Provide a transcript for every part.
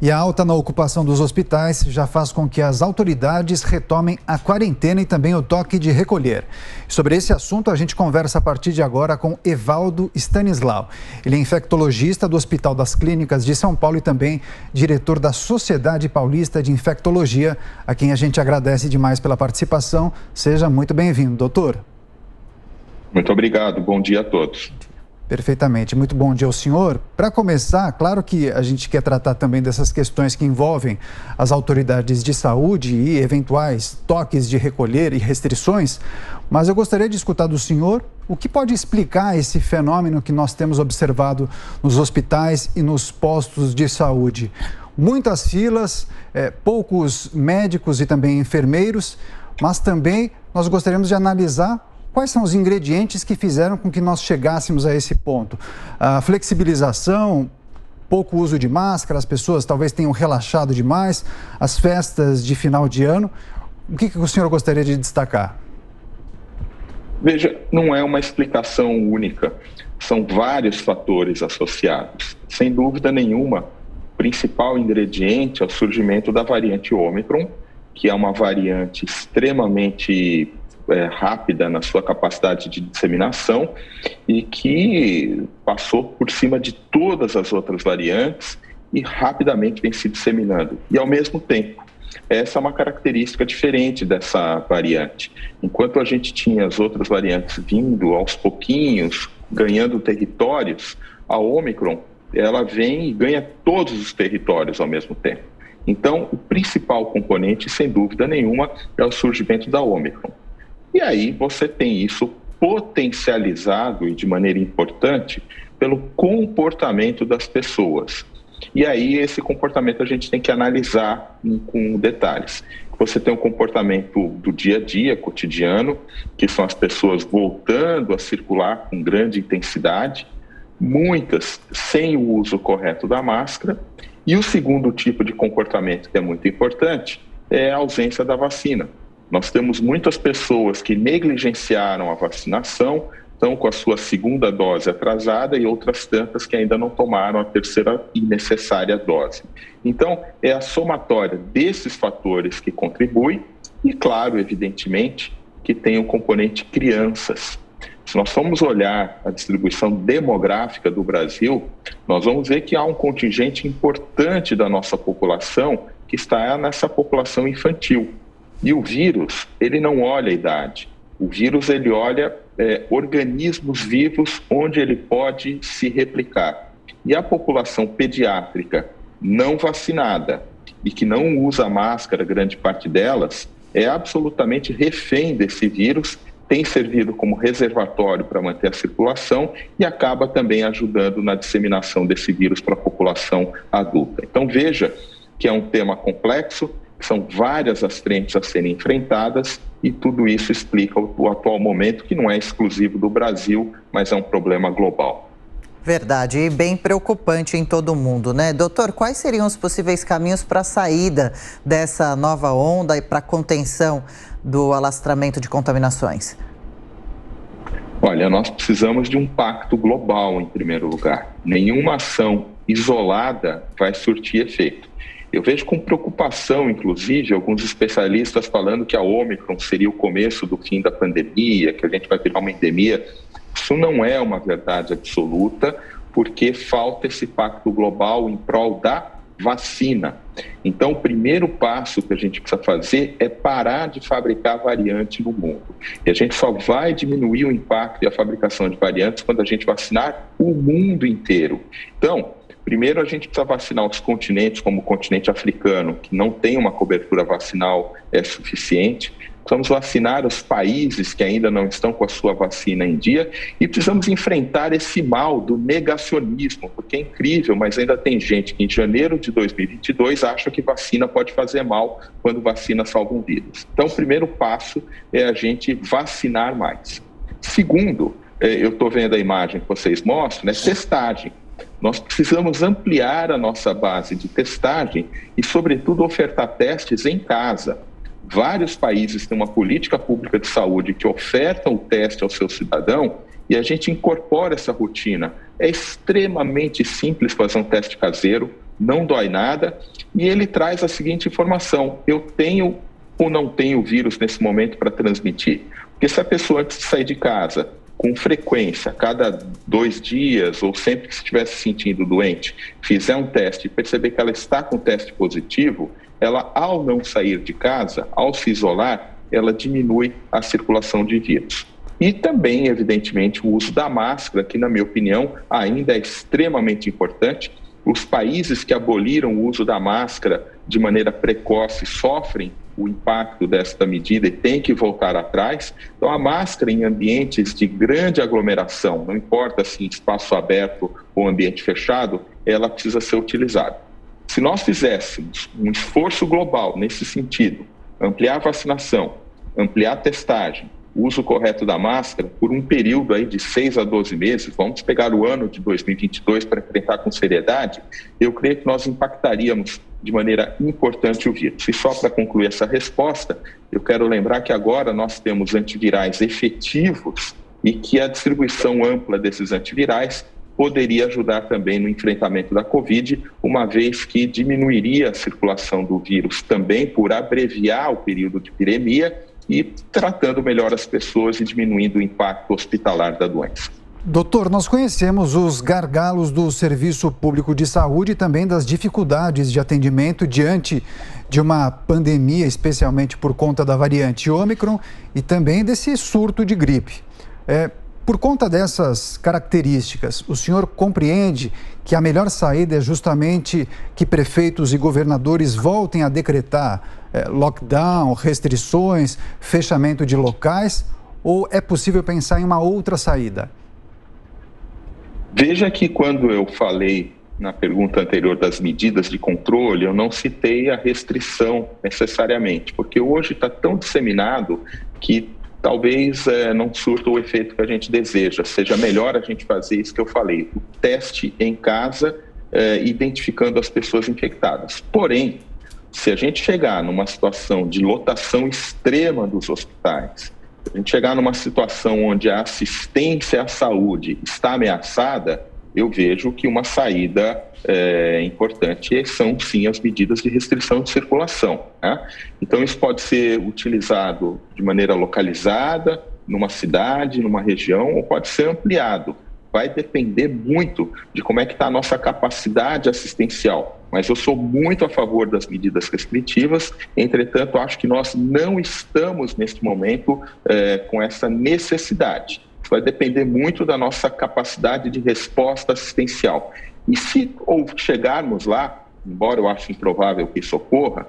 E a alta na ocupação dos hospitais já faz com que as autoridades retomem a quarentena e também o toque de recolher. Sobre esse assunto, a gente conversa a partir de agora com Evaldo Stanislau. Ele é infectologista do Hospital das Clínicas de São Paulo e também diretor da Sociedade Paulista de Infectologia, a quem a gente agradece demais pela participação. Seja muito bem-vindo, doutor. Muito obrigado. Bom dia a todos. Perfeitamente. Muito bom dia ao senhor. Para começar, claro que a gente quer tratar também dessas questões que envolvem as autoridades de saúde e eventuais toques de recolher e restrições, mas eu gostaria de escutar do senhor o que pode explicar esse fenômeno que nós temos observado nos hospitais e nos postos de saúde. Muitas filas, poucos médicos e também enfermeiros, mas também nós gostaríamos de analisar quais são os ingredientes que fizeram com que nós chegássemos a esse ponto? A flexibilização, pouco uso de máscara, as pessoas talvez tenham relaxado demais, as festas de final de ano. O que o senhor gostaria de destacar? Veja, não é uma explicação única. São vários fatores associados. Sem dúvida nenhuma, o principal ingrediente é o surgimento da variante Ômicron, que é uma variante extremamente rápida na sua capacidade de disseminação e que passou por cima de todas as outras variantes e rapidamente vem se disseminando. E ao mesmo tempo, essa é uma característica diferente dessa variante. Enquanto a gente tinha as outras variantes vindo aos pouquinhos, ganhando territórios, a Ômicron, ela vem e ganha todos os territórios ao mesmo tempo. Então, o principal componente, sem dúvida nenhuma, é o surgimento da Ômicron. E aí você tem isso potencializado e de maneira importante pelo comportamento das pessoas. E aí esse comportamento a gente tem que analisar com detalhes. Você tem um comportamento do dia a dia, cotidiano, que são as pessoas voltando a circular com grande intensidade, muitas sem o uso correto da máscara. E o segundo tipo de comportamento que é muito importante é a ausência da vacina. Nós temos muitas pessoas que negligenciaram a vacinação, estão com a sua segunda dose atrasada e outras tantas que ainda não tomaram a terceira e necessária dose. Então, é a somatória desses fatores que contribui e, claro, evidentemente, que tem o componente crianças. Se nós formos olhar a distribuição demográfica do Brasil, nós vamos ver que há um contingente importante da nossa população que está nessa população infantil. E o vírus, ele não olha a idade. O vírus, ele olha organismos vivos onde ele pode se replicar. E a população pediátrica não vacinada e que não usa máscara, grande parte delas, é absolutamente refém desse vírus, tem servido como reservatório para manter a circulação e acaba também ajudando na disseminação desse vírus para a população adulta. Então veja que é um tema complexo, são várias as frentes a serem enfrentadas e tudo isso explica o atual momento, que não é exclusivo do Brasil, mas é um problema global. Verdade, e bem preocupante em todo o mundo, né? Doutor, quais seriam os possíveis caminhos para a saída dessa nova onda e para a contenção do alastramento de contaminações? Olha, nós precisamos de um pacto global, em primeiro lugar. Nenhuma ação isolada vai surtir efeito. Eu vejo com preocupação, inclusive, alguns especialistas falando que a Ômicron seria o começo do fim da pandemia, que a gente vai virar uma endemia. Isso não é uma verdade absoluta, porque falta esse pacto global em prol da vacina. Então, o primeiro passo que a gente precisa fazer é parar de fabricar variante no mundo. E a gente só vai diminuir o impacto e a fabricação de variantes quando a gente vacinar o mundo inteiro. Então, primeiro, a gente precisa vacinar os continentes, como o continente africano, que não tem uma cobertura vacinal suficiente. Precisamos vacinar os países que ainda não estão com a sua vacina em dia e precisamos enfrentar esse mal do negacionismo, porque é incrível, mas ainda tem gente que em janeiro de 2022 acha que vacina pode fazer mal quando vacina salva um vírus. Então, o primeiro passo é a gente vacinar mais. Segundo, eu estou vendo a imagem que vocês mostram, testagem. Nós precisamos ampliar a nossa base de testagem e, sobretudo, ofertar testes em casa. Vários países têm uma política pública de saúde que ofertam o teste ao seu cidadão e a gente incorpora essa rotina. É extremamente simples fazer um teste caseiro, não dói nada, e ele traz a seguinte informação: eu tenho ou não tenho vírus nesse momento para transmitir? Porque se a pessoa, antes de sair de casa, com frequência, cada 2 dias ou sempre que estiver se sentindo doente, fizer um teste e perceber que ela está com teste positivo, ela, ao não sair de casa, ao se isolar, ela diminui a circulação de vírus. E também, evidentemente, o uso da máscara, que, na minha opinião, ainda é extremamente importante. Os países que aboliram o uso da máscara de maneira precoce sofrem o impacto desta medida e têm que voltar atrás. Então, a máscara em ambientes de grande aglomeração, não importa se em espaço aberto ou ambiente fechado, ela precisa ser utilizada. Se nós fizéssemos um esforço global nesse sentido, ampliar a vacinação, ampliar a testagem, o uso correto da máscara, por um período aí de 6 a 12 meses, vamos pegar o ano de 2022 para enfrentar com seriedade, eu creio que nós impactaríamos de maneira importante o vírus. E só para concluir essa resposta, eu quero lembrar que agora nós temos antivirais efetivos e que a distribuição ampla desses antivirais poderia ajudar também no enfrentamento da Covid, uma vez que diminuiria a circulação do vírus também por abreviar o período de epidemia e tratando melhor as pessoas e diminuindo o impacto hospitalar da doença. Doutor, nós conhecemos os gargalos do Serviço Público de Saúde e também das dificuldades de atendimento diante de uma pandemia, especialmente por conta da variante Ômicron e também desse surto de gripe. Por conta dessas características, o senhor compreende que a melhor saída é justamente que prefeitos e governadores voltem a decretar lockdown, restrições, fechamento de locais, ou é possível pensar em uma outra saída? Veja que quando eu falei na pergunta anterior das medidas de controle, eu não citei a restrição necessariamente, porque hoje está tão disseminado que talvez não surta o efeito que a gente deseja. Seja melhor a gente fazer isso que eu falei, o teste em casa, identificando as pessoas infectadas. Porém, se a gente chegar numa situação de lotação extrema dos hospitais, se a gente chegar numa situação onde a assistência à saúde está ameaçada, eu vejo que uma saída importante são, sim, as medidas de restrição de circulação, né? Então, isso pode ser utilizado de maneira localizada, numa cidade, numa região, ou pode ser ampliado. Vai depender muito de como é que está a nossa capacidade assistencial. Mas eu sou muito a favor das medidas restritivas, entretanto, acho que nós não estamos, neste momento, com essa necessidade. Isso vai depender muito da nossa capacidade de resposta assistencial. E se chegarmos lá, embora eu ache improvável que isso ocorra,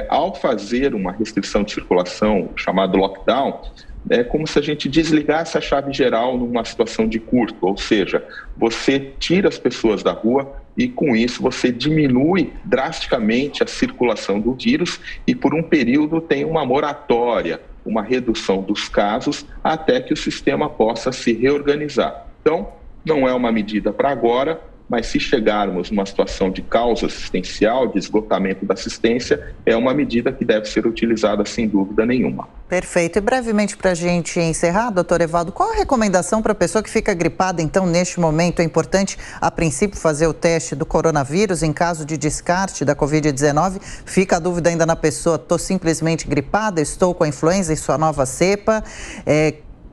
ao fazer uma restrição de circulação, chamado lockdown, é como se a gente desligasse a chave geral numa situação de curto, ou seja, você tira as pessoas da rua e com isso você diminui drasticamente a circulação do vírus e por um período tem uma moratória, uma redução dos casos até que o sistema possa se reorganizar. Então, não é uma medida para agora, mas se chegarmos numa situação de causa assistencial, de esgotamento da assistência, é uma medida que deve ser utilizada sem dúvida nenhuma. Perfeito. E brevemente para a gente encerrar, doutor Evaldo, qual a recomendação para a pessoa que fica gripada, então, neste momento? É importante, a princípio, fazer o teste do coronavírus em caso de descarte da Covid-19? Fica a dúvida ainda na pessoa, estou simplesmente gripada, estou com a influenza e sua nova cepa?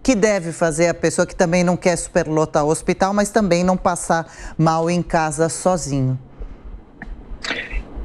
Que deve fazer a pessoa que também não quer superlotar o hospital, mas também não passar mal em casa sozinho?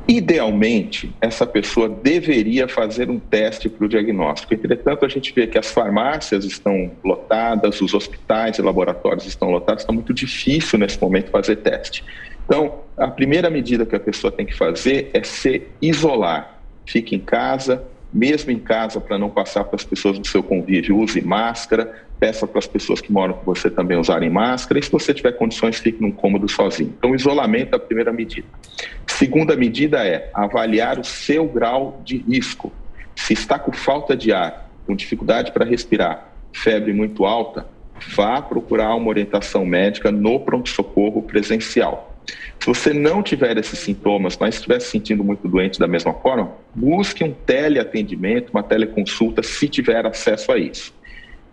Idealmente, essa pessoa deveria fazer um teste para o diagnóstico. Entretanto, a gente vê que as farmácias estão lotadas, os hospitais e laboratórios estão lotados, está muito difícil nesse momento fazer teste. Então, a primeira medida que a pessoa tem que fazer é se isolar. Fique em casa, mesmo em casa, para não passar para as pessoas do seu convívio, use máscara, peça para as pessoas que moram com você também usarem máscara, e se você tiver condições, fique num cômodo sozinho. Então, o isolamento é a primeira medida. Segunda medida é avaliar o seu grau de risco. Se está com falta de ar, com dificuldade para respirar, febre muito alta, vá procurar uma orientação médica no pronto-socorro presencial. Se você não tiver esses sintomas, mas estiver se sentindo muito doente da mesma forma, busque um teleatendimento, uma teleconsulta, se tiver acesso a isso.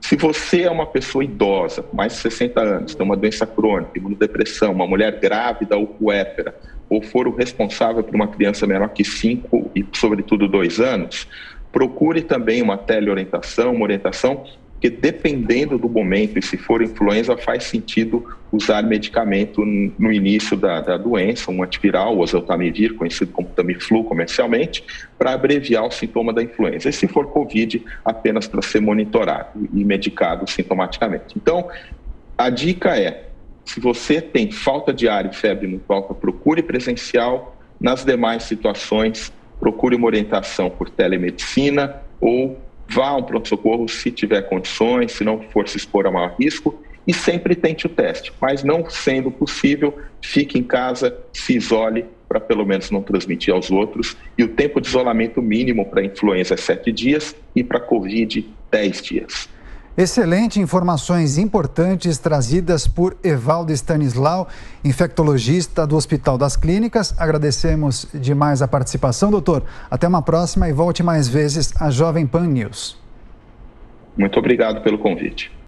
Se você é uma pessoa idosa, mais de 60 anos, tem uma doença crônica, imunodepressão, uma mulher grávida ou puérpera, ou for o responsável por uma criança menor que 5 e, sobretudo, 2 anos, procure também uma teleorientação, uma orientação, porque dependendo do momento, e se for influenza, faz sentido usar medicamento no início da doença, um antiviral, o oseltamivir, conhecido como Tamiflu comercialmente, para abreviar o sintoma da influenza. E se for Covid, apenas para ser monitorado e medicado sintomaticamente. Então, a dica é, se você tem falta de ar e febre muito alta, procure presencial. Nas demais situações, procure uma orientação por telemedicina ou vá a um pronto-socorro se tiver condições, se não for se expor a maior risco, e sempre tente o teste. Mas não sendo possível, fique em casa, se isole para pelo menos não transmitir aos outros. E o tempo de isolamento mínimo para a influenza é 7 dias e para a Covid, 10 dias. Excelente, informações importantes trazidas por Evaldo Stanislau, infectologista do Hospital das Clínicas. Agradecemos demais a participação, doutor. Até uma próxima e volte mais vezes à Jovem Pan News. Muito obrigado pelo convite.